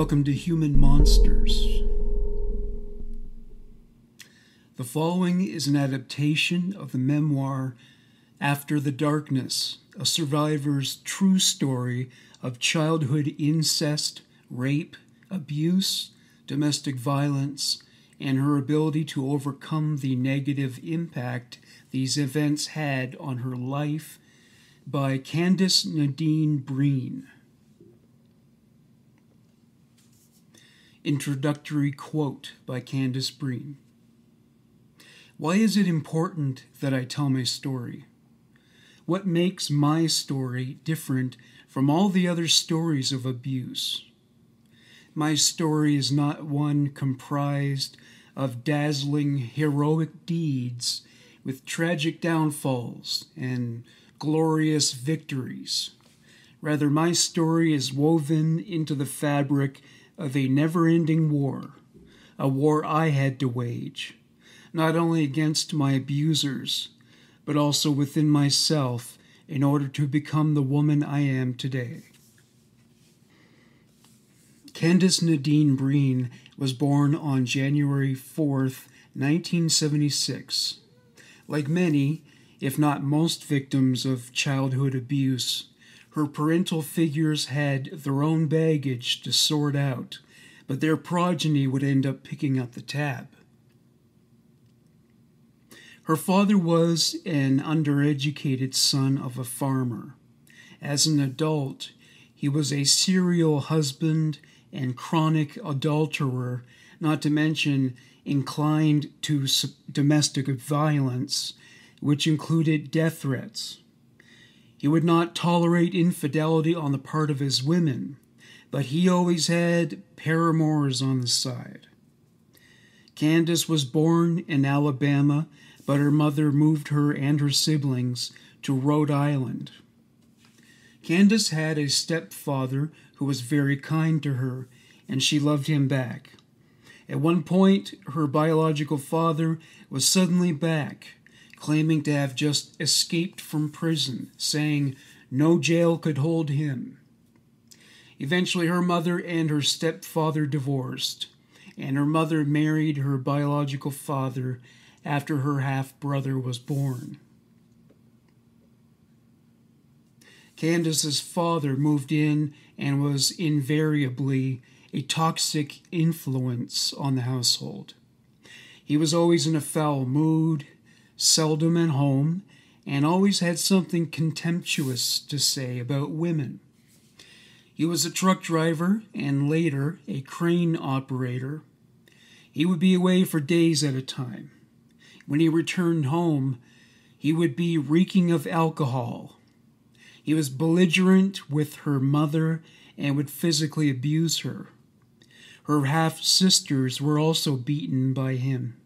Welcome to Human Monsters. The following is an adaptation of the memoir After the Darkness, a survivor's true story of childhood incest, rape, abuse, domestic violence, and her ability to overcome the negative impact these events had on her life, by Candice Nadine Breen. Introductory quote by Candice Breen. Why is it important that I tell my story? What makes my story different from all the other stories of abuse? My story is not one comprised of dazzling heroic deeds with tragic downfalls and glorious victories. Rather, my story is woven into the fabric of a never-ending war, a war I had to wage, not only against my abusers, but also within myself in order to become the woman I am today. Candice Nadine Breen was born on January 4th, 1976. Like many, if not most victims of childhood abuse, her parental figures had their own baggage to sort out, but their progeny would end up picking up the tab. Her father was an undereducated son of a farmer. As an adult, he was a serial husband and chronic adulterer, not to mention inclined to domestic violence, which included death threats. He would not tolerate infidelity on the part of his women, but he always had paramours on the side. Candice was born in Alabama, but her mother moved her and her siblings to Rhode Island. Candice had a stepfather who was very kind to her, and she loved him back. At one point, her biological father was suddenly back, claiming to have just escaped from prison, saying no jail could hold him. Eventually, her mother and her stepfather divorced, and her mother married her biological father after her half-brother was born. Candice's father moved in and was invariably a toxic influence on the household. He was always in a foul mood, seldom at home, and always had something contemptuous to say about women. He was a truck driver and later a crane operator. He would be away for days at a time. When he returned home, he would be reeking of alcohol. He was belligerent with her mother and would physically abuse her. Her half-sisters were also beaten by him.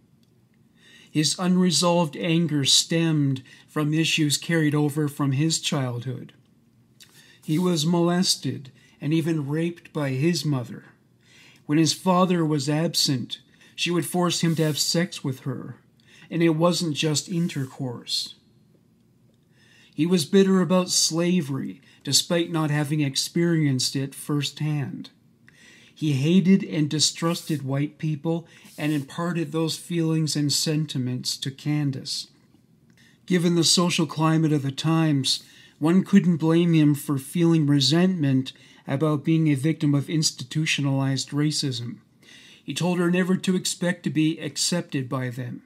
His unresolved anger stemmed from issues carried over from his childhood. He was molested and even raped by his mother. When his father was absent, she would force him to have sex with her, and it wasn't just intercourse. He was bitter about slavery, despite not having experienced it firsthand. He hated and distrusted white people and imparted those feelings and sentiments to Candice. Given the social climate of the times, one couldn't blame him for feeling resentment about being a victim of institutionalized racism. He told her never to expect to be accepted by them.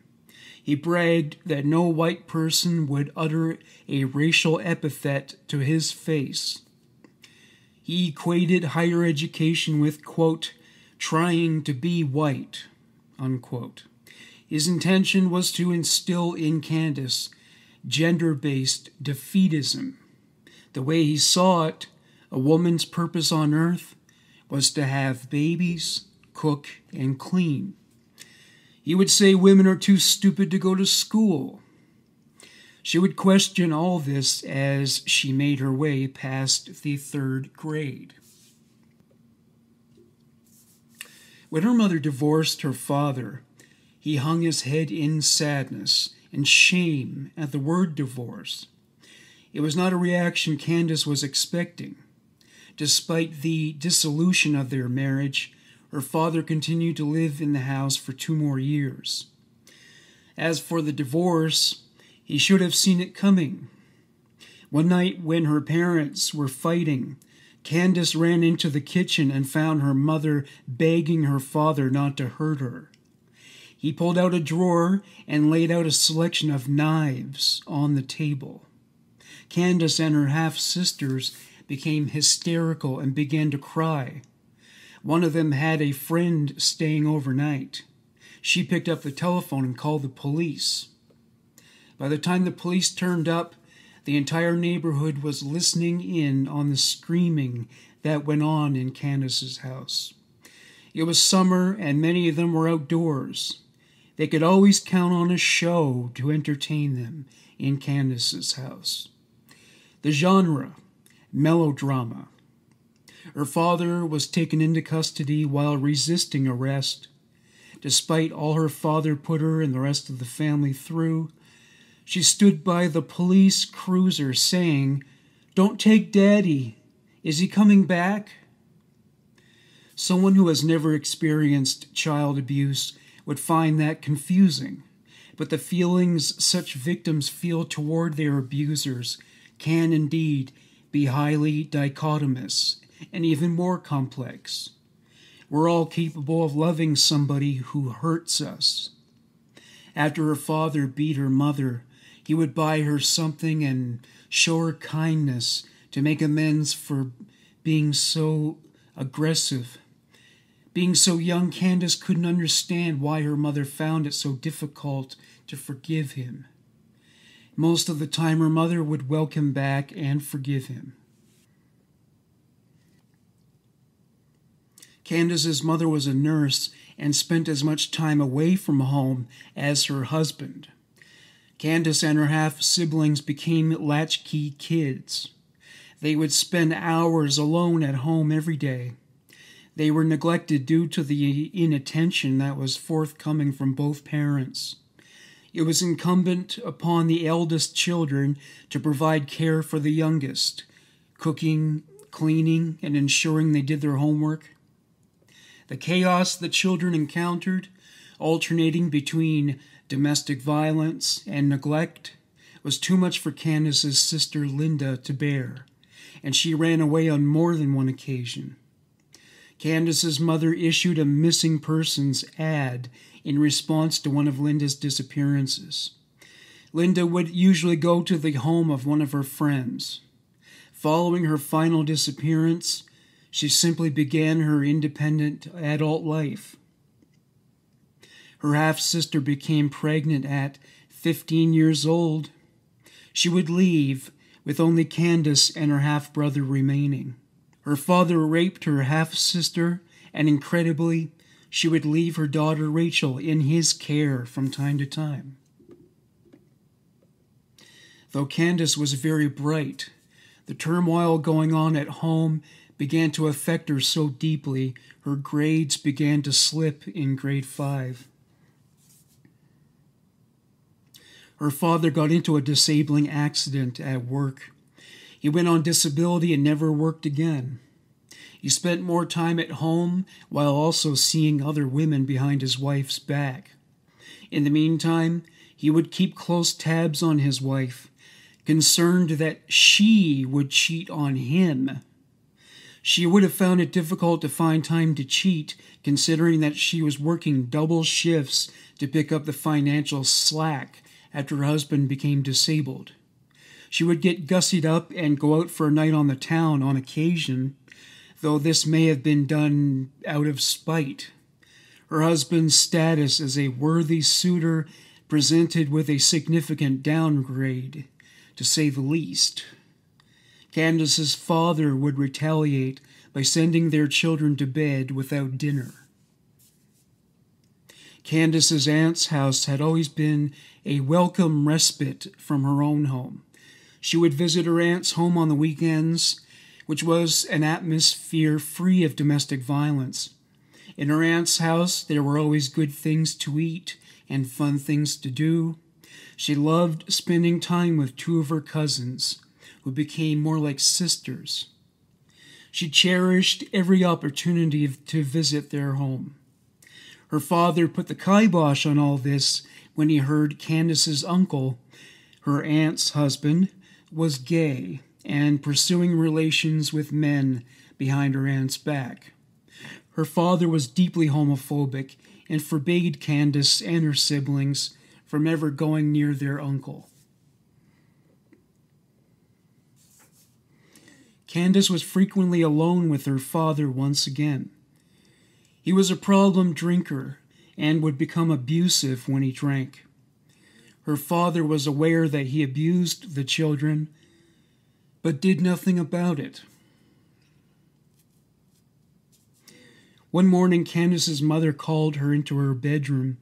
He bragged that no white person would utter a racial epithet to his face. He equated higher education with, quote, trying to be white, unquote. His intention was to instill in Candice gender-based defeatism. The way he saw it, a woman's purpose on earth was to have babies, cook, and clean. He would say women are too stupid to go to school. She would question all this as she made her way past the 3rd grade. When her mother divorced her father, he hung his head in sadness and shame at the word divorce. It was not a reaction Candice was expecting. Despite the dissolution of their marriage, her father continued to live in the house for 2 more years. As for the divorce, he should have seen it coming. One night when her parents were fighting, Candace ran into the kitchen and found her mother begging her father not to hurt her. He pulled out a drawer and laid out a selection of knives on the table. Candace and her half-sisters became hysterical and began to cry. One of them had a friend staying overnight. She picked up the telephone and called the police. By the time the police turned up, the entire neighborhood was listening in on the screaming that went on in Candace's house. It was summer, and many of them were outdoors. They could always count on a show to entertain them in Candace's house. The genre, melodrama. Her father was taken into custody while resisting arrest. Despite all her father put her and the rest of the family through, she stood by the police cruiser saying, "Don't take Daddy. Is he coming back?" Someone who has never experienced child abuse would find that confusing, but the feelings such victims feel toward their abusers can indeed be highly dichotomous and even more complex. We're all capable of loving somebody who hurts us. After her father beat her mother, he would buy her something and show her kindness to make amends for being so aggressive. Being so young, Candace couldn't understand why her mother found it so difficult to forgive him. Most of the time, her mother would welcome back and forgive him. Candace's mother was a nurse and spent as much time away from home as her husband. Candace and her half-siblings became latchkey kids. They would spend hours alone at home every day. They were neglected due to the inattention that was forthcoming from both parents. It was incumbent upon the eldest children to provide care for the youngest, cooking, cleaning, and ensuring they did their homework. The chaos the children encountered, alternating between domestic violence and neglect, was too much for Candace's sister Linda to bear, and she ran away on more than one occasion. Candace's mother issued a missing persons ad in response to one of Linda's disappearances. Linda would usually go to the home of one of her friends. Following her final disappearance, she simply began her independent adult life. Her half-sister became pregnant at 15 years old. She would leave, with only Candace and her half-brother remaining. Her father raped her half-sister, and incredibly, she would leave her daughter Rachel in his care from time to time. Though Candace was very bright, the turmoil going on at home began to affect her so deeply, her grades began to slip in grade 5. Her father got into a disabling accident at work. He went on disability and never worked again. He spent more time at home while also seeing other women behind his wife's back. In the meantime, he would keep close tabs on his wife, concerned that she would cheat on him. She would have found it difficult to find time to cheat, considering that she was working double shifts to pick up the financial slack after her husband became disabled. She would get gussied up and go out for a night on the town on occasion, though this may have been done out of spite. Her husband's status as a worthy suitor presented with a significant downgrade, to say the least. Candace's father would retaliate by sending their children to bed without dinner. Candace's aunt's house had always been a welcome respite from her own home. She would visit her aunt's home on the weekends, which was an atmosphere free of domestic violence. In her aunt's house, there were always good things to eat and fun things to do. She loved spending time with 2 of her cousins, who became more like sisters. She cherished every opportunity to visit their home. Her father put the kibosh on all this when he heard Candace's uncle, her aunt's husband, was gay and pursuing relations with men behind her aunt's back. Her father was deeply homophobic and forbade Candace and her siblings from ever going near their uncle. Candace was frequently alone with her father once again. He was a problem drinker and would become abusive when he drank. Her father was aware that he abused the children, but did nothing about it. One morning, Candace's mother called her into her bedroom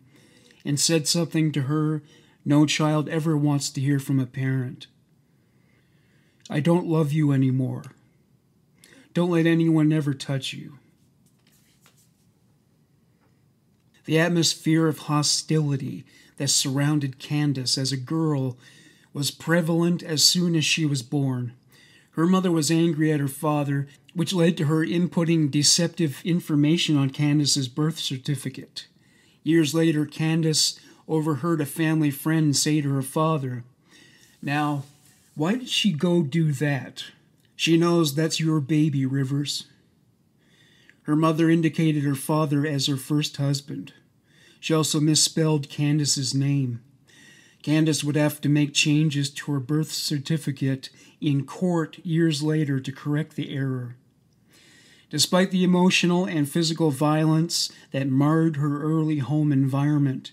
and said something to her no child ever wants to hear from a parent. "I don't love you anymore. Don't let anyone ever touch you." The atmosphere of hostility that surrounded Candace as a girl was prevalent as soon as she was born. Her mother was angry at her father, which led to her inputting deceptive information on Candace's birth certificate. Years later, Candace overheard a family friend say to her father, "Now, why did she go do that? She knows that's your baby, Rivers." Her mother indicated her father as her first husband. She also misspelled Candace's name. Candace would have to make changes to her birth certificate in court years later to correct the error. Despite the emotional and physical violence that marred her early home environment,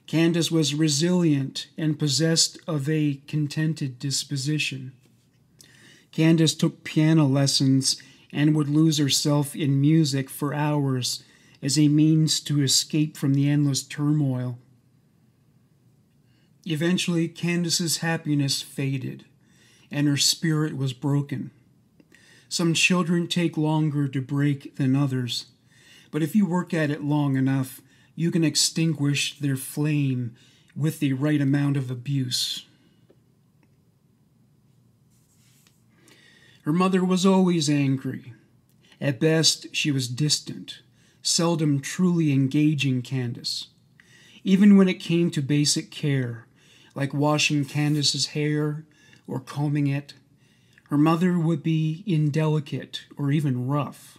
Candace was resilient and possessed of a contented disposition. Candace took piano lessons and would lose herself in music for hours as a means to escape from the endless turmoil. Eventually, Candace's happiness faded, and her spirit was broken. Some children take longer to break than others, but if you work at it long enough, you can extinguish their flame with the right amount of abuse. Her mother was always angry. At best, she was distant, seldom truly engaging Candace. Even when it came to basic care, like washing Candace's hair or combing it, her mother would be indelicate or even rough.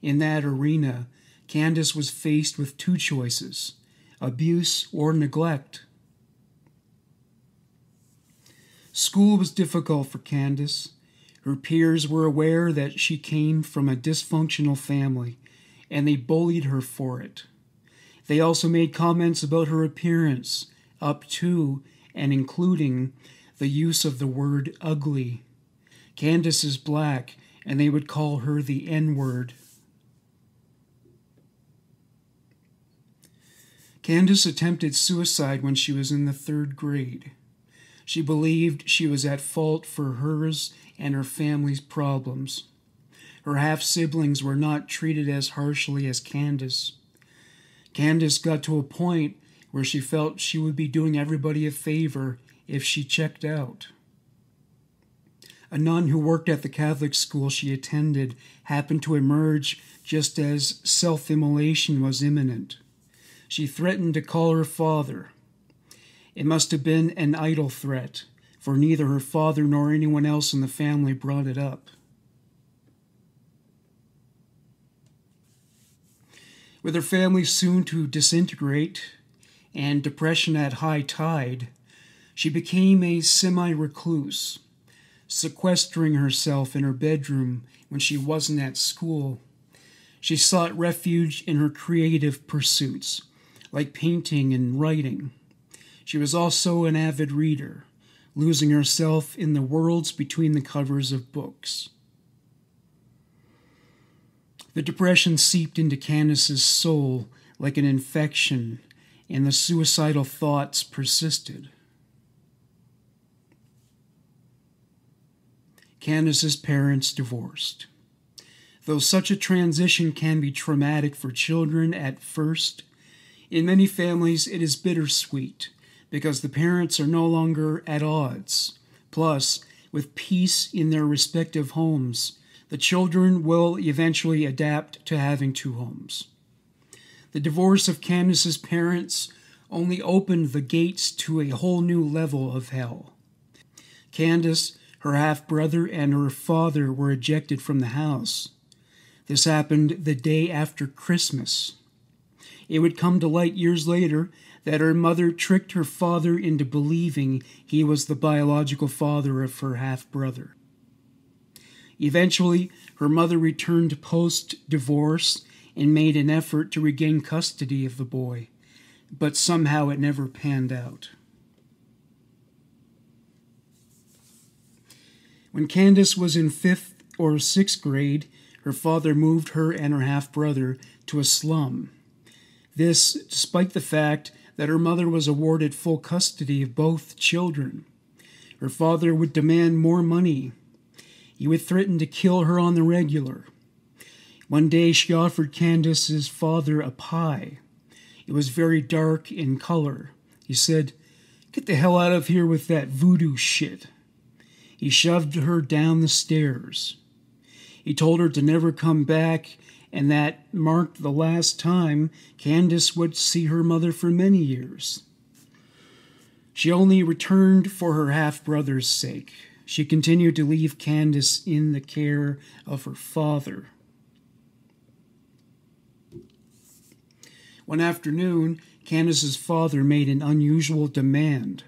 In that arena, Candace was faced with two choices: abuse or neglect. School was difficult for Candace. Her peers were aware that she came from a dysfunctional family, and they bullied her for it. They also made comments about her appearance, up to and including the use of the word ugly. Candace is black, and they would call her the N-word. Candace attempted suicide when she was in the 3rd grade. She believed she was at fault for hers and her family's problems. Her half-siblings were not treated as harshly as Candace. Candace got to a point where she felt she would be doing everybody a favor if she checked out. A nun who worked at the Catholic school she attended happened to emerge just as self-immolation was imminent. She threatened to call her father. It must have been an idle threat, for neither her father nor anyone else in the family brought it up. With her family soon to disintegrate and depression at high tide, she became a semi-recluse, sequestering herself in her bedroom when she wasn't at school. She sought refuge in her creative pursuits, like painting and writing. She was also an avid reader, losing herself in the worlds between the covers of books. The depression seeped into Candace's soul like an infection, and the suicidal thoughts persisted. Candace's parents divorced. Though such a transition can be traumatic for children at first, in many families it is bittersweet because the parents are no longer at odds. Plus, with peace in their respective homes, The children will eventually adapt to having two homes. The divorce of Candace's parents only opened the gates to a whole new level of hell. Candace, her half-brother, and her father were ejected from the house. This happened the day after Christmas. It would come to light years later that her mother tricked her father into believing he was the biological father of her half-brother. Eventually, her mother returned post-divorce and made an effort to regain custody of the boy, but somehow it never panned out. When Candace was in 5th or 6th grade, her father moved her and her half-brother to a slum. This, despite the fact that her mother was awarded full custody of both children. Her father would demand more money. He would threaten to kill her on the regular. One day she offered Candace's father a pie. It was very dark in color. He said, "Get the hell out of here with that voodoo shit." He shoved her down the stairs. He told her to never come back, and that marked the last time Candace would see her mother for many years. She only returned for her half-brother's sake. She continued to leave Candace in the care of her father. One afternoon, Candace's father made an unusual demand.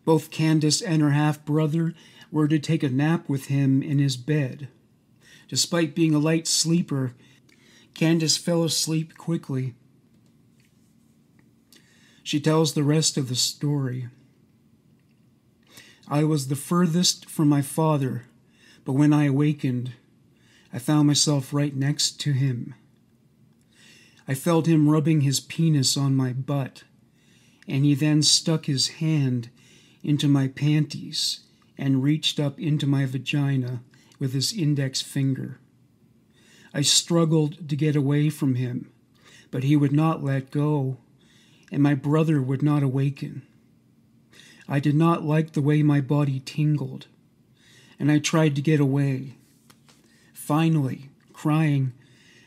Both Candace and her half-brother were to take a nap with him in his bed. Despite being a light sleeper, Candace fell asleep quickly. She tells the rest of the story. "I was the furthest from my father, but when I awakened, I found myself right next to him. I felt him rubbing his penis on my butt, and he then stuck his hand into my panties and reached up into my vagina with his index finger. I struggled to get away from him, but he would not let go, and my brother would not awaken. I did not like the way my body tingled, and I tried to get away. Finally, crying,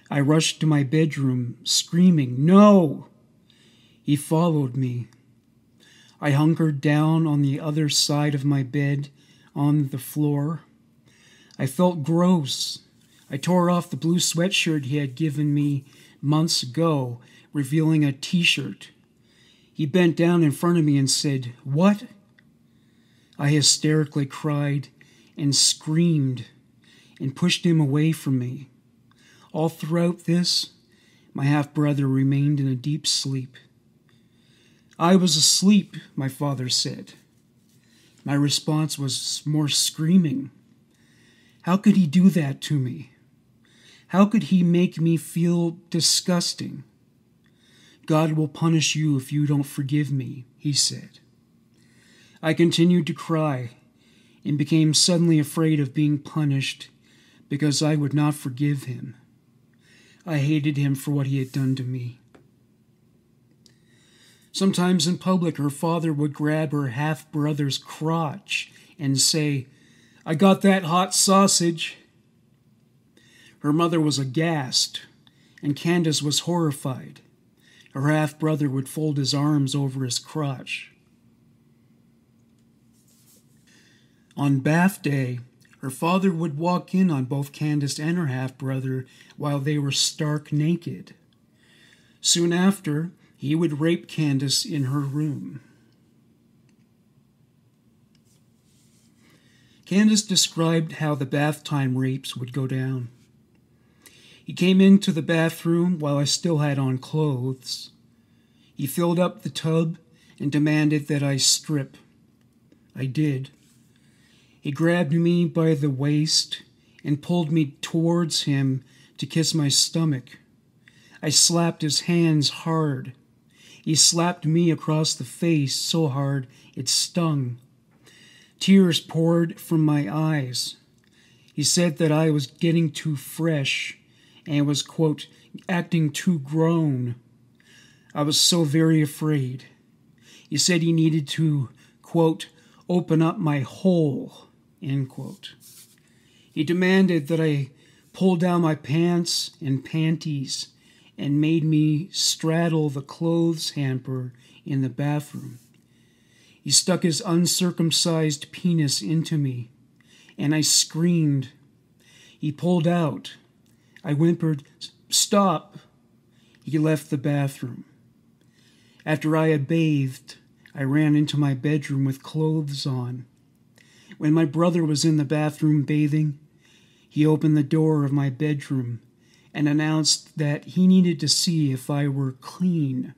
I rushed to my bedroom, screaming, 'No!' He followed me. I hunkered down on the other side of my bed, on the floor. I felt gross. I tore off the blue sweatshirt he had given me months ago, revealing a t-shirt. He bent down in front of me and said, 'What?' I hysterically cried and screamed and pushed him away from me. All throughout this, my half-brother remained in a deep sleep. I was asleep, my father said. My response was more screaming. How could he do that to me? How could he make me feel disgusting? God will punish you if you don't forgive me, he said. I continued to cry and became suddenly afraid of being punished because I would not forgive him. I hated him for what he had done to me. Sometimes in public, her father would grab her half-brother's crotch and say, "I got that hot sausage." Her mother was aghast, and Candace was horrified. Her half-brother would fold his arms over his crotch. On bath day, her father would walk in on both Candace and her half-brother while they were stark naked. Soon after, he would rape Candace in her room. Candace described how the bath time rapes would go down. He came into the bathroom while I still had on clothes. He filled up the tub and demanded that I strip. I did. He grabbed me by the waist and pulled me towards him to kiss my stomach. I slapped his hands hard. He slapped me across the face so hard it stung. Tears poured from my eyes. He said that I was getting too fresh and was, quote, acting too grown. I was so very afraid. He said he needed to, quote, open up my hole, end quote. He demanded that I pulled down my pants and panties and made me straddle the clothes hamper in the bathroom. He stuck his uncircumcised penis into me, and I screamed. He pulled out. I whimpered, "Stop!" He left the bathroom. After I had bathed, I ran into my bedroom with clothes on. When my brother was in the bathroom bathing, he opened the door of my bedroom and announced that he needed to see if I were clean.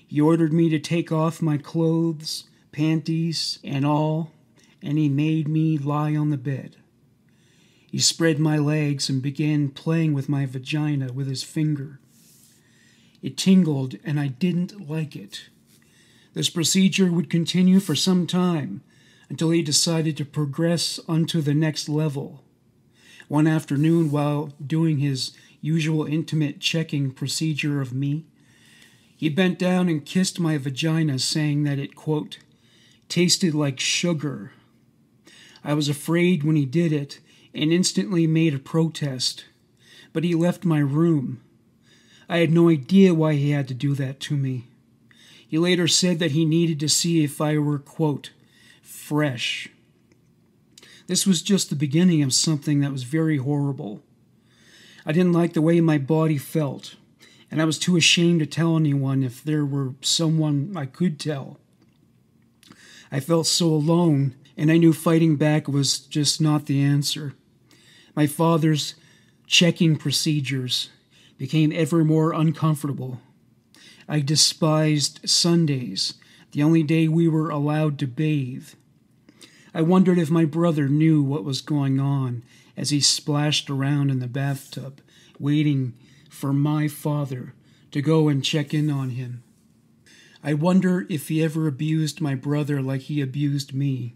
He ordered me to take off my clothes, panties, and all, and he made me lie on the bed. He spread my legs and began playing with my vagina with his finger. It tingled, and I didn't like it. This procedure would continue for some time until he decided to progress onto the next level. One afternoon, while doing his usual intimate checking procedure of me, he bent down and kissed my vagina, saying that it, quote, tasted like sugar. I was afraid when he did it and instantly made a protest, but he left my room. I had no idea why he had to do that to me. He later said that he needed to see if I were, quote, fresh. This was just the beginning of something that was very horrible. I didn't like the way my body felt, and I was too ashamed to tell anyone if there were someone I could tell. I felt so alone, and I knew fighting back was just not the answer. My father's checking procedures became ever more uncomfortable. I despised Sundays, the only day we were allowed to bathe. I wondered if my brother knew what was going on as he splashed around in the bathtub, waiting for my father to go and check in on him. I wonder if he ever abused my brother like he abused me.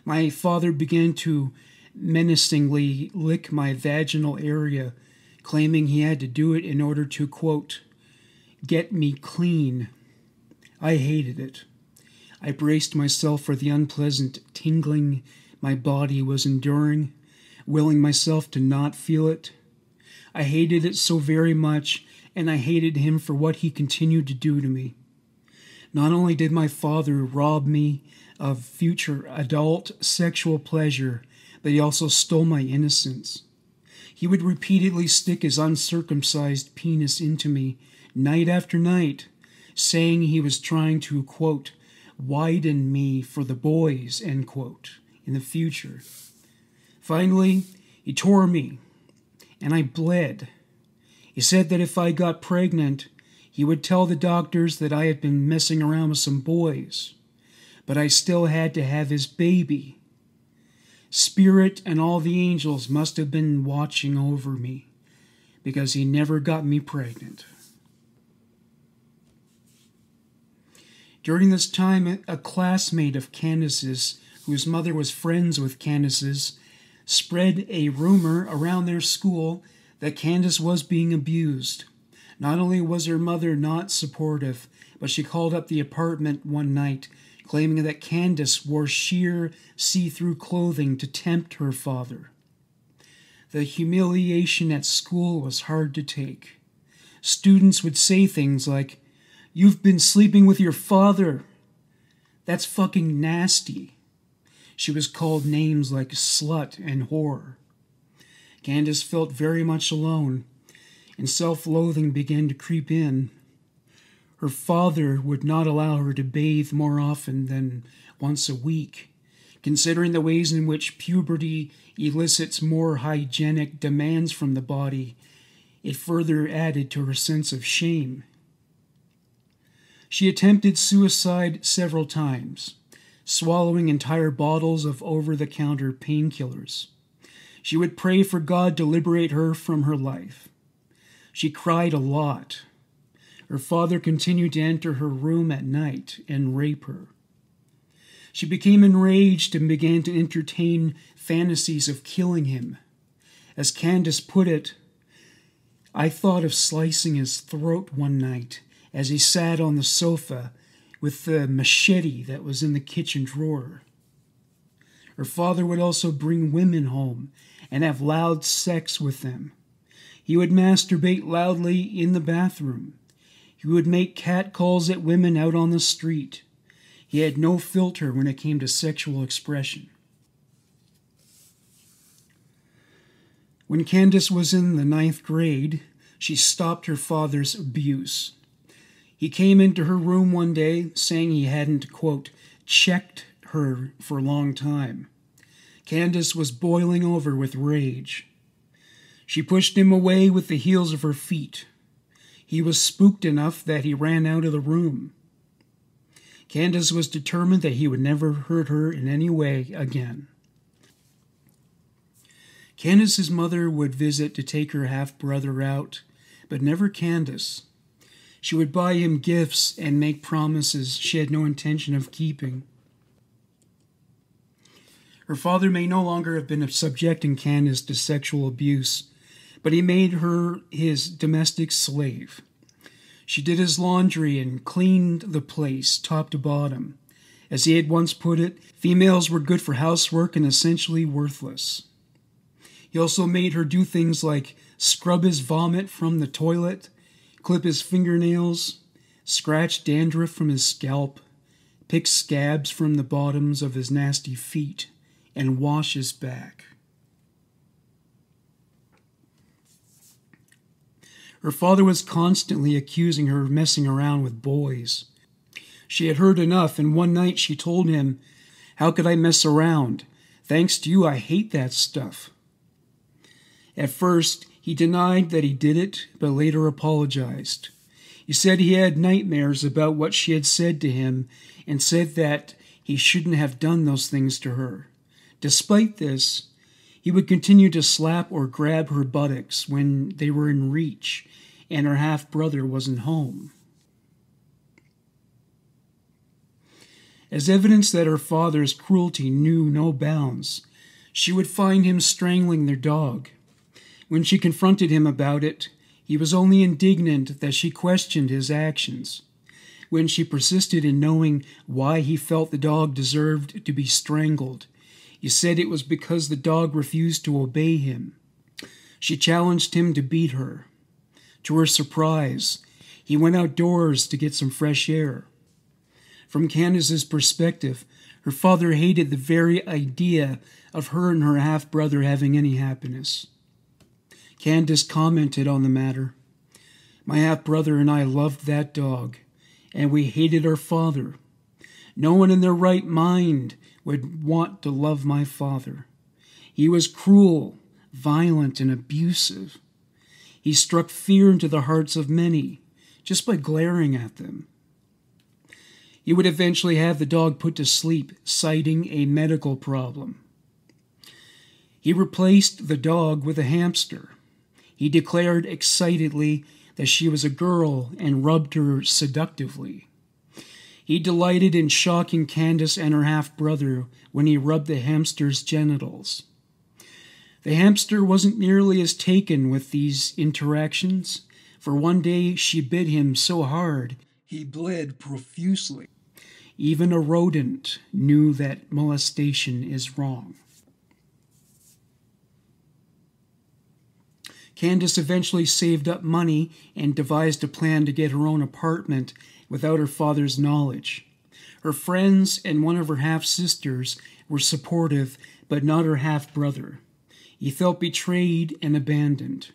My father began to menacingly lick my vaginal area, claiming he had to do it in order to, quote, get me clean. I hated it. I braced myself for the unpleasant tingling my body was enduring, willing myself to not feel it. I hated it so very much, and I hated him for what he continued to do to me. Not only did my father rob me of future adult sexual pleasure, but he also stole my innocence. He would repeatedly stick his uncircumcised penis into me night after night, saying he was trying to, quote, widen me for the boys, end quote, in the future. Finally, he tore me, and I bled. He said that if I got pregnant, he would tell the doctors that I had been messing around with some boys, but I still had to have his baby. Spirit and all the angels must have been watching over me, because he never got me pregnant. During this time, a classmate of Candace's, whose mother was friends with Candace's, spread a rumor around their school that Candace was being abused. Not only was her mother not supportive, but she called up the apartment one night, claiming that Candace wore sheer, see-through clothing to tempt her father. The humiliation at school was hard to take. Students would say things like, "You've been sleeping with your father. That's fucking nasty." She was called names like slut and whore. Candace felt very much alone, and self-loathing began to creep in. Her father would not allow her to bathe more often than once a week. Considering the ways in which puberty elicits more hygienic demands from the body, it further added to her sense of shame. She attempted suicide several times, swallowing entire bottles of over-the-counter painkillers. She would pray for God to liberate her from her life. She cried a lot. Her father continued to enter her room at night and rape her. She became enraged and began to entertain fantasies of killing him. As Candace put it, "I thought of slicing his throat one night as he sat on the sofa with the machete that was in the kitchen drawer." Her father would also bring women home and have loud sex with them. He would masturbate loudly in the bathroom. He would make catcalls at women out on the street. He had no filter when it came to sexual expression. When Candace was in the 9th grade, she stopped her father's abuse. He came into her room one day saying he hadn't, quote, checked her for a long time. Candace was boiling over with rage. She pushed him away with the heels of her feet. He was spooked enough that he ran out of the room. Candace was determined that he would never hurt her in any way again. Candace's mother would visit to take her half-brother out, but never Candace. She would buy him gifts and make promises she had no intention of keeping. Her father may no longer have been subjecting Candace to sexual abuse, but he made her his domestic slave. She did his laundry and cleaned the place top to bottom. As he had once put it, females were good for housework and essentially worthless. He also made her do things like scrub his vomit from the toilet, clip his fingernails, scratch dandruff from his scalp, pick scabs from the bottoms of his nasty feet, and wash his back. Her father was constantly accusing her of messing around with boys. She had heard enough, and one night she told him, "How could I mess around? Thanks to you, I hate that stuff." At first, he denied that he did it, but later apologized. He said he had nightmares about what she had said to him and said that he shouldn't have done those things to her. Despite this, he would continue to slap or grab her buttocks when they were in reach and her half-brother wasn't home. As evidence that her father's cruelty knew no bounds, she would find him strangling their dog. When she confronted him about it, he was only indignant that she questioned his actions. When she persisted in knowing why he felt the dog deserved to be strangled, he said it was because the dog refused to obey him. She challenged him to beat her. To her surprise, he went outdoors to get some fresh air. From Candace's perspective, her father hated the very idea of her and her half-brother having any happiness. Candace commented on the matter. "My half-brother and I loved that dog, and we hated our father. No one in their right mind would want to love my father. He was cruel, violent, and abusive. He struck fear into the hearts of many just by glaring at them." He would eventually have the dog put to sleep, citing a medical problem. He replaced the dog with a hamster. He declared excitedly that she was a girl and rubbed her seductively. He delighted in shocking Candace and her half-brother when he rubbed the hamster's genitals. The hamster wasn't nearly as taken with these interactions, for one day she bit him so hard he bled profusely. Even a rodent knew that molestation is wrong. Candace eventually saved up money and devised a plan to get her own apartment without her father's knowledge. Her friends and one of her half-sisters were supportive, but not her half-brother. He felt betrayed and abandoned.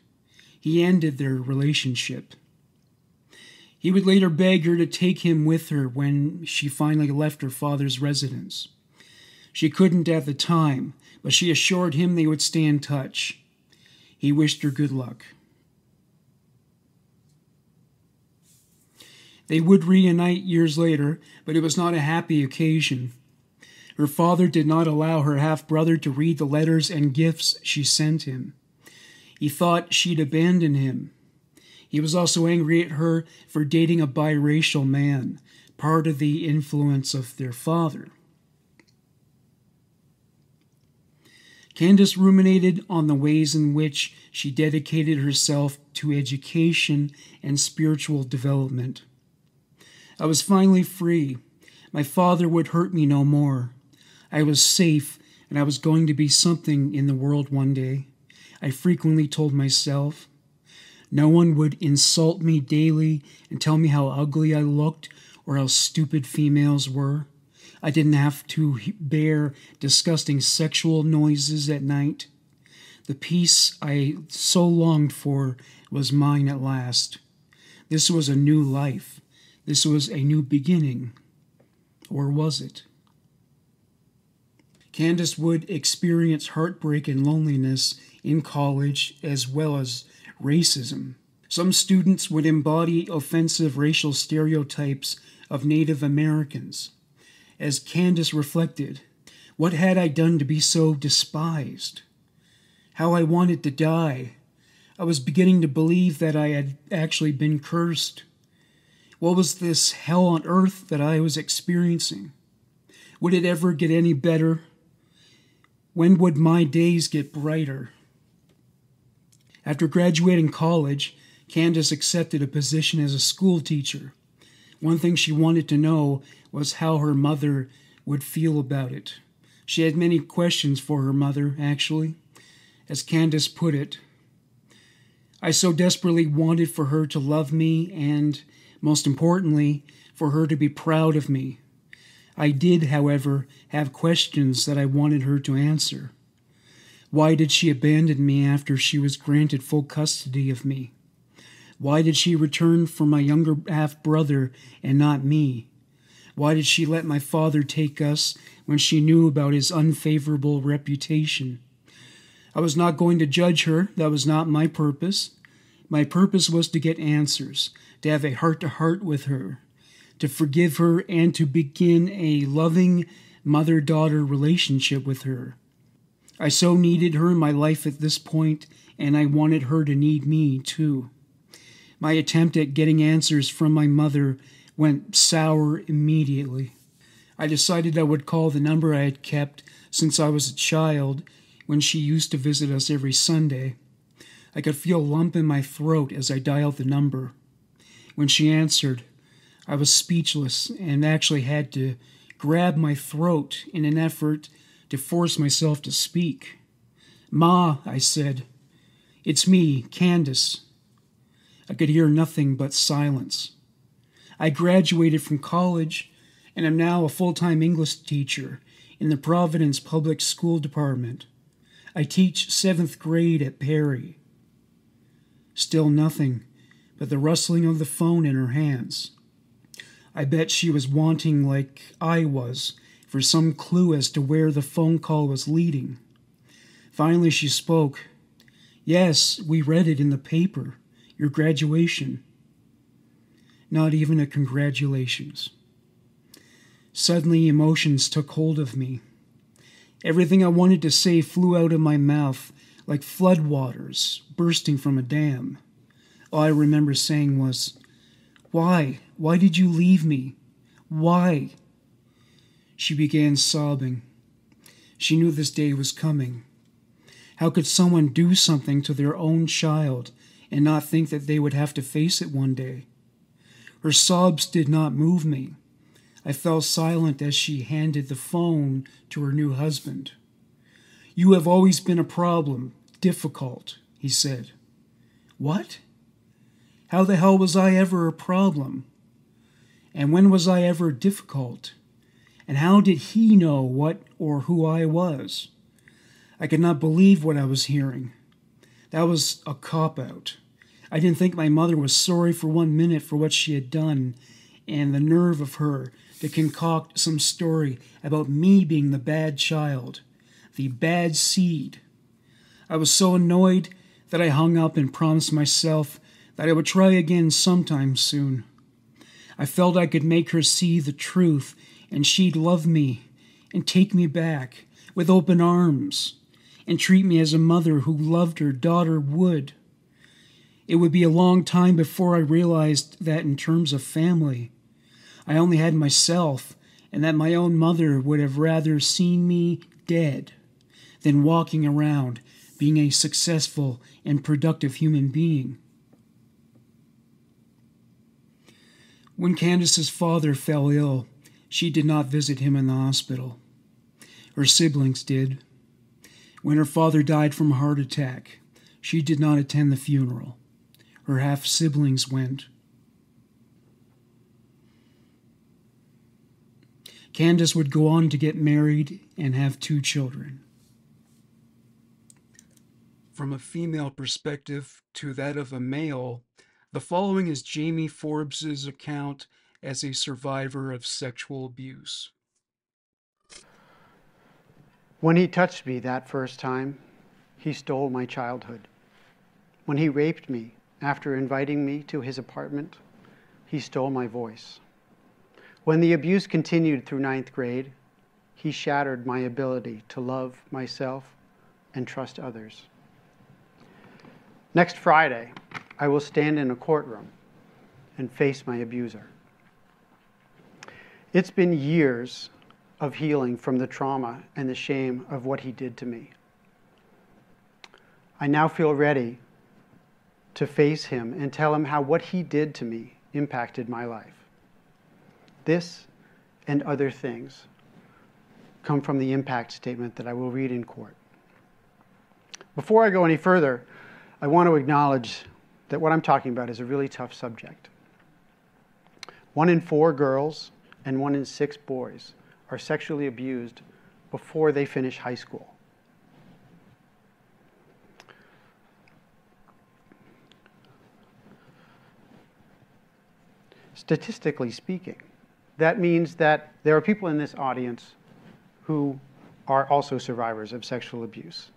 He ended their relationship. He would later beg her to take him with her when she finally left her father's residence. She couldn't at the time, but she assured him they would stay in touch. He wished her good luck. They would reunite years later, but it was not a happy occasion. Her father did not allow her half-brother to read the letters and gifts she sent him. He thought she'd abandon him. He was also angry at her for dating a biracial man, part of the influence of their father. Candace ruminated on the ways in which she dedicated herself to education and spiritual development. I was finally free. My father would hurt me no more. I was safe, and I was going to be something in the world one day. I frequently told myself. No one would insult me daily and tell me how ugly I looked or how stupid females were. I didn't have to bear disgusting sexual noises at night. The peace I so longed for was mine at last. This was a new life. This was a new beginning. Or was it? Candace would experience heartbreak and loneliness in college as well as racism. Some students would embody offensive racial stereotypes of Native Americans. As Candace reflected, what had I done to be so despised? How I wanted to die. I was beginning to believe that I had actually been cursed. What was this hell on earth that I was experiencing? Would it ever get any better? When would my days get brighter? After graduating college, Candace accepted a position as a school teacher. One thing she wanted to know was how her mother would feel about it. She had many questions for her mother, actually. As Candace put it, I so desperately wanted for her to love me and, most importantly, for her to be proud of me. I did, however, have questions that I wanted her to answer. Why did she abandon me after she was granted full custody of me? Why did she return for my younger half-brother and not me? Why did she let my father take us when she knew about his unfavorable reputation? I was not going to judge her. That was not my purpose. My purpose was to get answers, to have a heart-to-heart with her, to forgive her, and to begin a loving mother-daughter relationship with her. I so needed her in my life at this point, and I wanted her to need me too. My attempt at getting answers from my mother went sour immediately. I decided I would call the number I had kept since I was a child when she used to visit us every Sunday. I could feel a lump in my throat as I dialed the number. When she answered, I was speechless and actually had to grab my throat in an effort to force myself to speak. "Ma," I said. "It's me, Candace." I could hear nothing but silence. I graduated from college and am now a full-time English teacher in the Providence Public School Department. I teach 7th grade at Perry. Still nothing but the rustling of the phone in her hands. I bet she was wanting, like I was, for some clue as to where the phone call was leading. Finally she spoke. "Yes, we read it in the paper. Your graduation." Not even a congratulations. Suddenly emotions took hold of me. Everything I wanted to say flew out of my mouth like floodwaters bursting from a dam. All I remember saying was, "Why? Why did you leave me? Why?" She began sobbing. She knew this day was coming. How could someone do something to their own child and not think that they would have to face it one day? Her sobs did not move me. I fell silent as she handed the phone to her new husband. "You have always been a problem, difficult," he said. What? How the hell was I ever a problem? And when was I ever difficult? And how did he know what or who I was? I could not believe what I was hearing. That was a cop-out. I didn't think my mother was sorry for 1 minute for what she had done, and the nerve of her to concoct some story about me being the bad child, the bad seed. I was so annoyed that I hung up and promised myself that I would try again sometime soon. I felt I could make her see the truth, and she'd love me and take me back with open arms and treat me as a mother who loved her daughter would. It would be a long time before I realized that in terms of family, I only had myself, and that my own mother would have rather seen me dead than walking around being a successful and productive human being. When Candace's father fell ill, she did not visit him in the hospital. Her siblings did. When her father died from a heart attack, She did not attend the funeral. Her half-siblings went. Candace would go on to get married and have 2 children. From a female perspective to that of a male, the following is Jamie Forbes's account as a survivor of sexual abuse. When he touched me that first time, he stole my childhood. When he raped me after inviting me to his apartment, he stole my voice. When the abuse continued through 9th grade, he shattered my ability to love myself and trust others. Next Friday, I will stand in a courtroom and face my abuser. It's been years of healing from the trauma and the shame of what he did to me. I now feel ready to face him and tell him how what he did to me impacted my life. This and other things come from the impact statement that I will read in court. Before I go any further, I want to acknowledge that what I'm talking about is a really tough subject. 1 in 4 girls and 1 in 6 boys are sexually abused before they finish high school. Statistically speaking, that means that there are people in this audience who are also survivors of sexual abuse.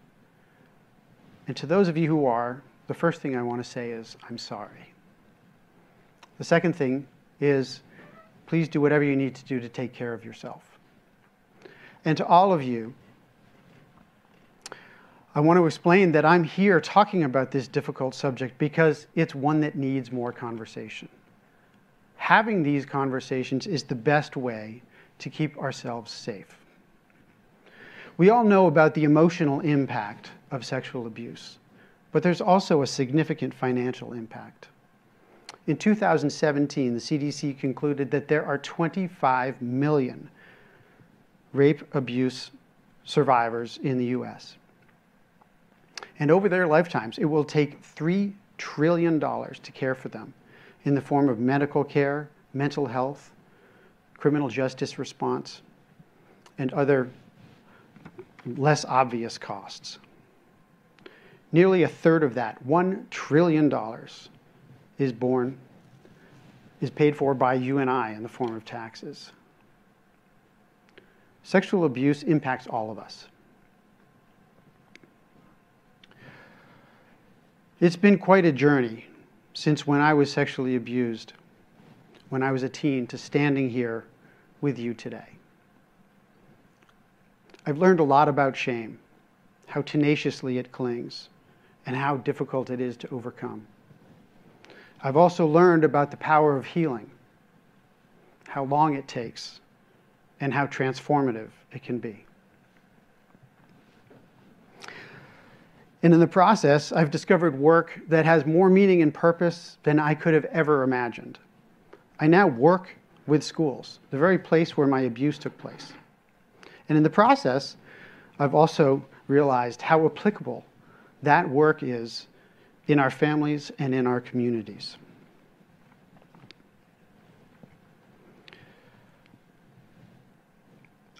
And to those of you who are, the first thing I want to say is, I'm sorry. The second thing is, please do whatever you need to do to take care of yourself. And to all of you, I want to explain that I'm here talking about this difficult subject because it's one that needs more conversation. Having these conversations is the best way to keep ourselves safe. We all know about the emotional impact of sexual abuse, but there's also a significant financial impact. In 2017, the CDC concluded that there are 25 million rape abuse survivors in the US. And over their lifetimes, it will take $3 trillion to care for them in the form of medical care, mental health, criminal justice response, and other less obvious costs. Nearly a third of that, $1 trillion, is paid for by you and I in the form of taxes. Sexual abuse impacts all of us. It's been quite a journey since when I was sexually abused, when I was a teen, to standing here with you today. I've learned a lot about shame, how tenaciously it clings, and how difficult it is to overcome. I've also learned about the power of healing, how long it takes, and how transformative it can be. And in the process, I've discovered work that has more meaning and purpose than I could have ever imagined. I now work with schools, the very place where my abuse took place. And in the process, I've also realized how applicable that work is in our families and in our communities.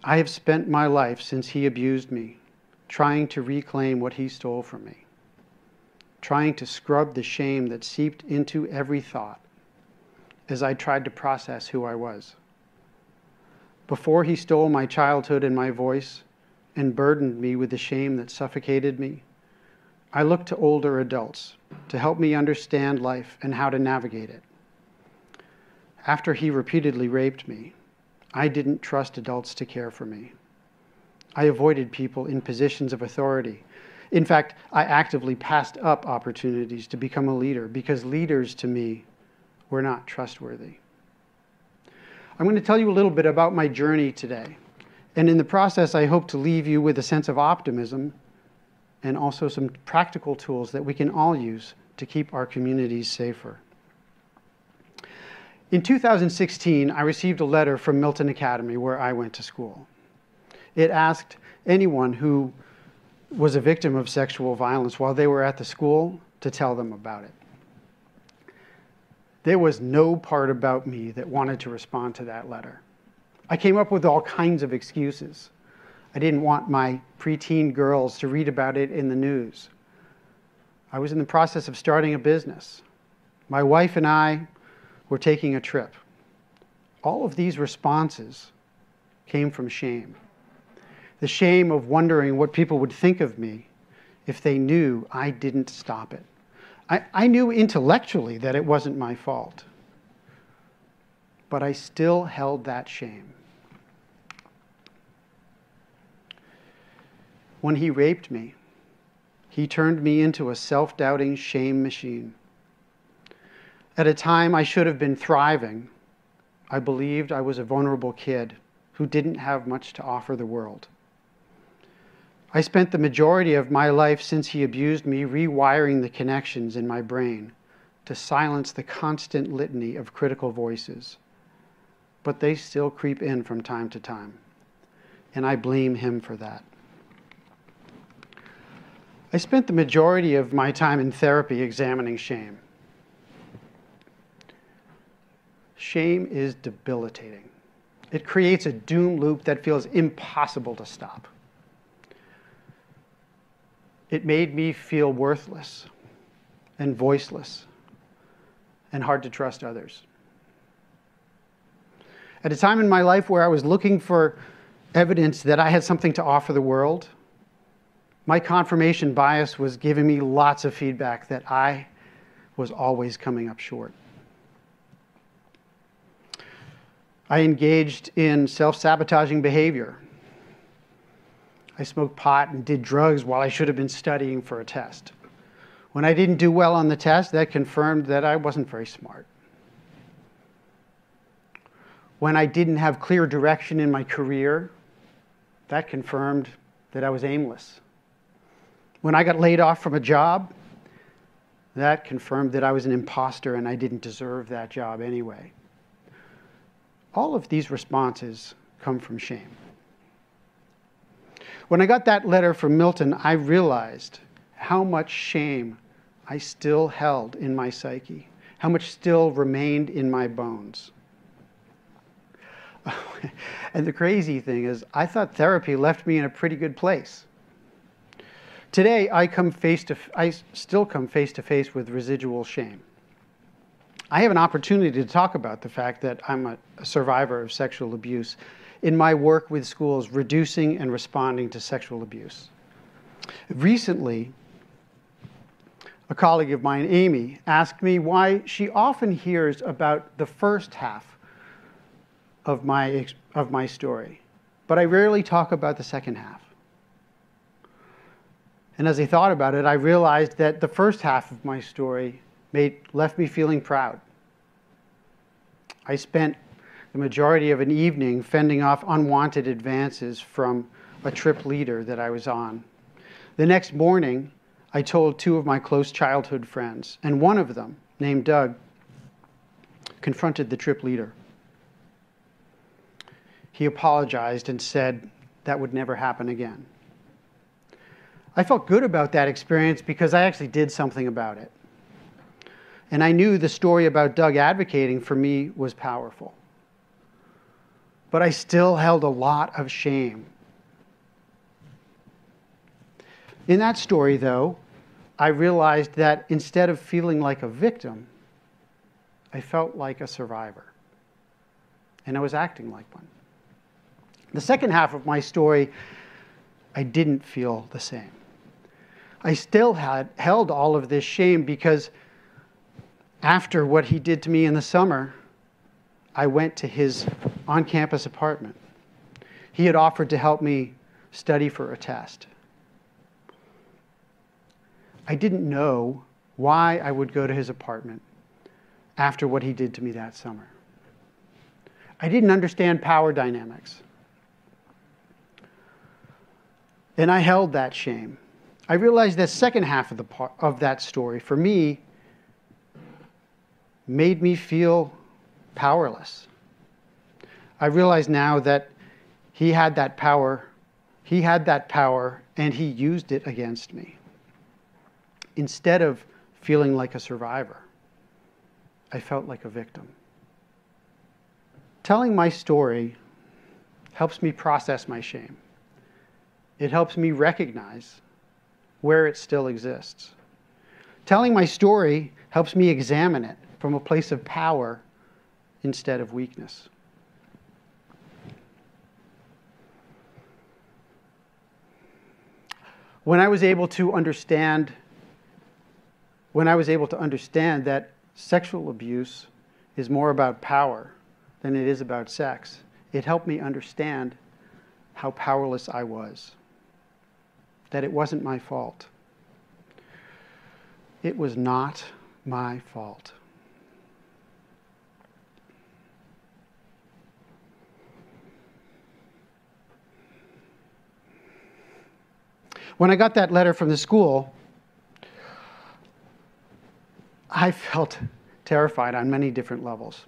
I have spent my life since he abused me trying to reclaim what he stole from me, trying to scrub the shame that seeped into every thought as I tried to process who I was. Before he stole my childhood and my voice and burdened me with the shame that suffocated me, I looked to older adults to help me understand life and how to navigate it. After he repeatedly raped me, I didn't trust adults to care for me. I avoided people in positions of authority. In fact, I actively passed up opportunities to become a leader because leaders to me were not trustworthy. I'm going to tell you a little bit about my journey today. And in the process, I hope to leave you with a sense of optimism and also some practical tools that we can all use to keep our communities safer. In 2016, I received a letter from Milton Academy, where I went to school. It asked anyone who was a victim of sexual violence while they were at the school to tell them about it. There was no part about me that wanted to respond to that letter. I came up with all kinds of excuses. I didn't want my preteen girls to read about it in the news. I was in the process of starting a business. My wife and I were taking a trip. All of these responses came from shame. The shame of wondering what people would think of me if they knew I didn't stop it. I knew intellectually that it wasn't my fault, but I still held that shame. When he raped me, he turned me into a self-doubting shame machine. At a time I should have been thriving, I believed I was a vulnerable kid who didn't have much to offer the world. I spent the majority of my life since he abused me rewiring the connections in my brain to silence the constant litany of critical voices. But they still creep in from time to time, and I blame him for that. I spent the majority of my time in therapy examining shame. Shame is debilitating. It creates a doom loop that feels impossible to stop. It made me feel worthless and voiceless and hard to trust others. At a time in my life where I was looking for evidence that I had something to offer the world, my confirmation bias was giving me lots of feedback that I was always coming up short. I engaged in self-sabotaging behavior. I smoked pot and did drugs while I should have been studying for a test. When I didn't do well on the test, that confirmed that I wasn't very smart. When I didn't have clear direction in my career, that confirmed that I was aimless. When I got laid off from a job, that confirmed that I was an imposter and I didn't deserve that job anyway. All of these responses come from shame. When I got that letter from Milton, I realized how much shame I still held in my psyche, how much still remained in my bones. And the crazy thing is, I thought therapy left me in a pretty good place. Today, I still come face to face with residual shame. I have an opportunity to talk about the fact that I'm a survivor of sexual abuse in my work with schools reducing and responding to sexual abuse. Recently, a colleague of mine, Amy, asked me why she often hears about the first half of my story, but I rarely talk about the second half. And as I thought about it, I realized that the first half of my story left me feeling proud. I spent the majority of an evening fending off unwanted advances from a trip leader that I was on. The next morning, I told two of my close childhood friends, and one of them, named Doug, confronted the trip leader. He apologized and said that would never happen again. I felt good about that experience because I actually did something about it. And I knew the story about Doug advocating for me was powerful. But I still held a lot of shame. In that story, though, I realized that instead of feeling like a victim, I felt like a survivor. And I was acting like one. The second half of my story, I didn't feel the same. I still held all of this shame because after what he did to me in the summer, I went to his on-campus apartment. He had offered to help me study for a test. I didn't know why I would go to his apartment after what he did to me that summer. I didn't understand power dynamics. And I held that shame. I realized that second half of that story, for me, made me feel powerless. I realize now that he had that power and he used it against me. Instead of feeling like a survivor, I felt like a victim. Telling my story helps me process my shame. It helps me recognize where it still exists. Telling my story helps me examine it from a place of power instead of weakness. When I was able to understand that sexual abuse is more about power than it is about sex, it helped me understand how powerless I was, that it wasn't my fault. It was not my fault. When I got that letter from the school, I felt terrified on many different levels.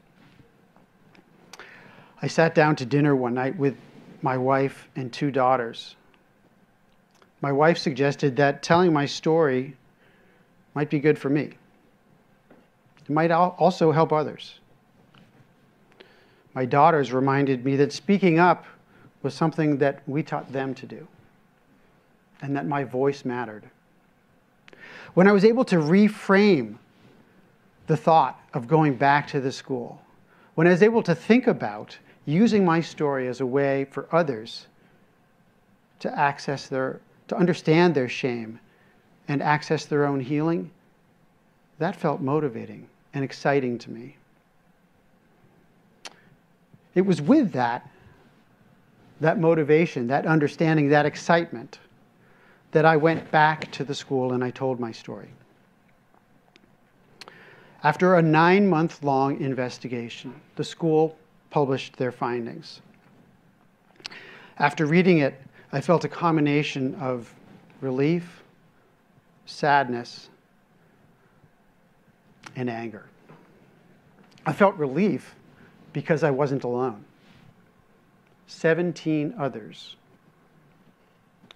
I sat down to dinner one night with my wife and 2 daughters. My wife suggested that telling my story might be good for me. It might also help others. My daughters reminded me that speaking up was something that we taught them to do, and that my voice mattered. When I was able to reframe the thought of going back to the school, when I was able to think about using my story as a way for others to understand their shame and access their own healing, that felt motivating and exciting to me. It was with that motivation, that understanding, that excitement, that I went back to the school and I told my story. After a 9-month-long investigation, the school published their findings. After reading it, I felt a combination of relief, sadness, and anger. I felt relief because I wasn't alone. 17 others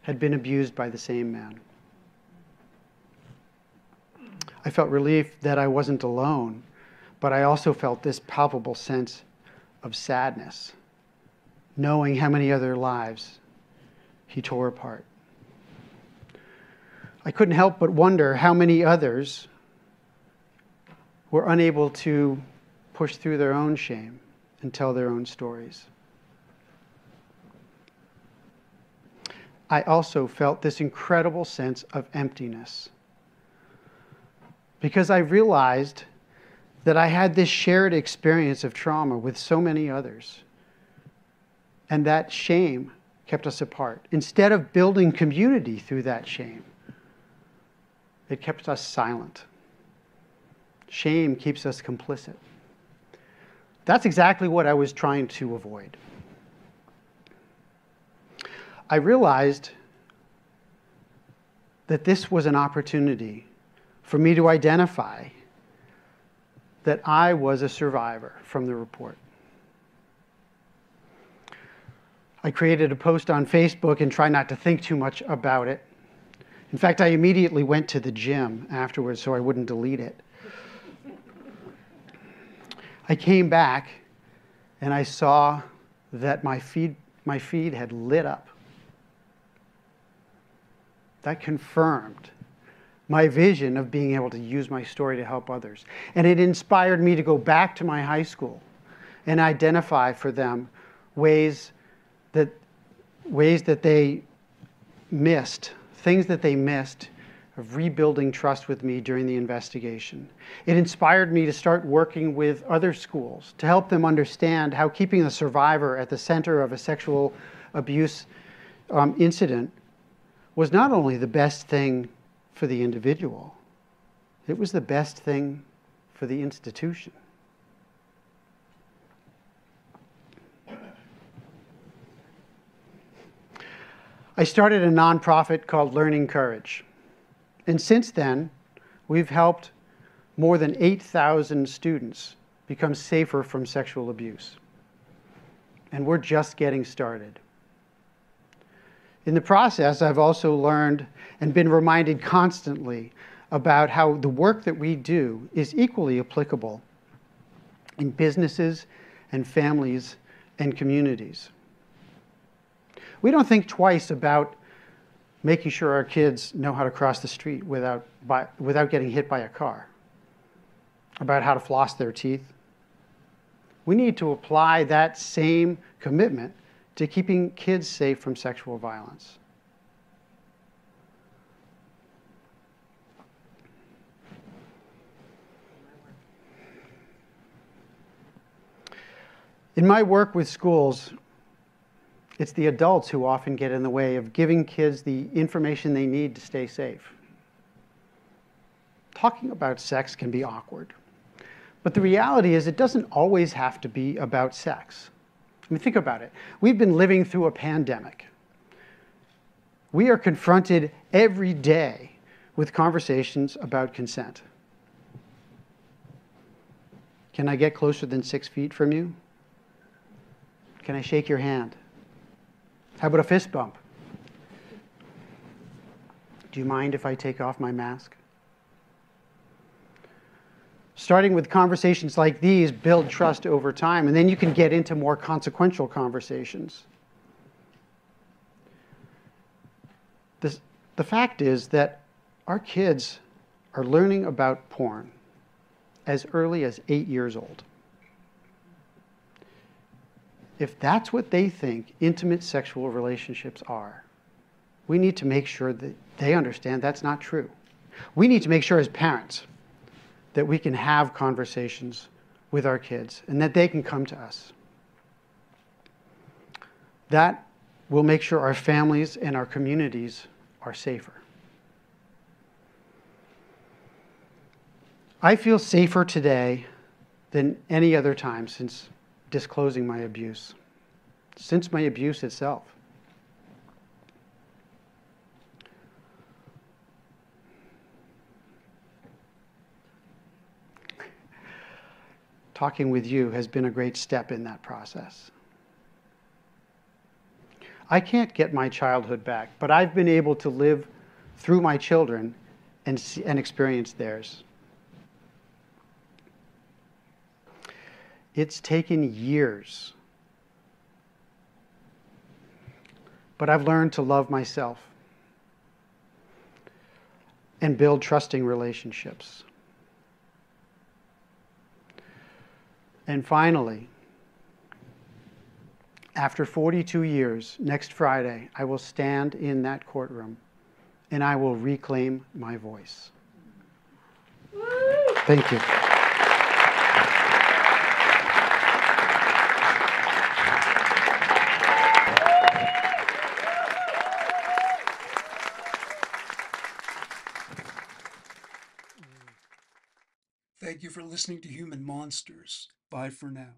had been abused by the same man. I felt relief that I wasn't alone, but I also felt this palpable sense of sadness, knowing how many other lives he tore apart. I couldn't help but wonder how many others were unable to push through their own shame and tell their own stories. I also felt this incredible sense of emptiness, because I realized that I had this shared experience of trauma with so many others, and that shame kept us apart. Instead of building community through that shame, it kept us silent. Shame keeps us complicit. That's exactly what I was trying to avoid. I realized that this was an opportunity for me to identify that I was a survivor from the report. I created a post on Facebook and tried not to think too much about it. In fact, I immediately went to the gym afterwards so I wouldn't delete it. I came back and I saw that my feed had lit up. That confirmed my vision of being able to use my story to help others. And it inspired me to go back to my high school and identify for them ways that they missed, things that they missed of rebuilding trust with me during the investigation. It inspired me to start working with other schools to help them understand how keeping the survivor at the center of a sexual abuse incident was not only the best thing for the individual, it was the best thing for the institution. I started a nonprofit called Learning Courage. And since then, we've helped more than 8,000 students become safer from sexual abuse. And we're just getting started. In the process, I've also learned and been reminded constantly about how the work that we do is equally applicable in businesses and families and communities. We don't think twice about making sure our kids know how to cross the street without getting hit by a car, about how to floss their teeth. We need to apply that same commitment to keeping kids safe from sexual violence. In my work with schools, it's the adults who often get in the way of giving kids the information they need to stay safe. Talking about sex can be awkward, but the reality is it doesn't always have to be about sex. I mean, think about it. We've been living through a pandemic. We are confronted every day with conversations about consent. Can I get closer than 6 feet from you? Can I shake your hand? How about a fist bump? Do you mind if I take off my mask? Starting with conversations like these build trust over time, and then you can get into more consequential conversations. The fact is that our kids are learning about porn as early as 8 years old. If that's what they think intimate sexual relationships are, we need to make sure that they understand that's not true. We need to make sure as parents that we can have conversations with our kids and that they can come to us. That will make sure our families and our communities are safer. I feel safer today than any other time since disclosing my abuse, since my abuse itself. Talking with you has been a great step in that process. I can't get my childhood back, but I've been able to live through my children and experience theirs. It's taken years, but I've learned to love myself and build trusting relationships. And finally, after 42 years, next Friday, I will stand in that courtroom and I will reclaim my voice. Thank you. Thank you for listening to Human Monsters. Bye for now.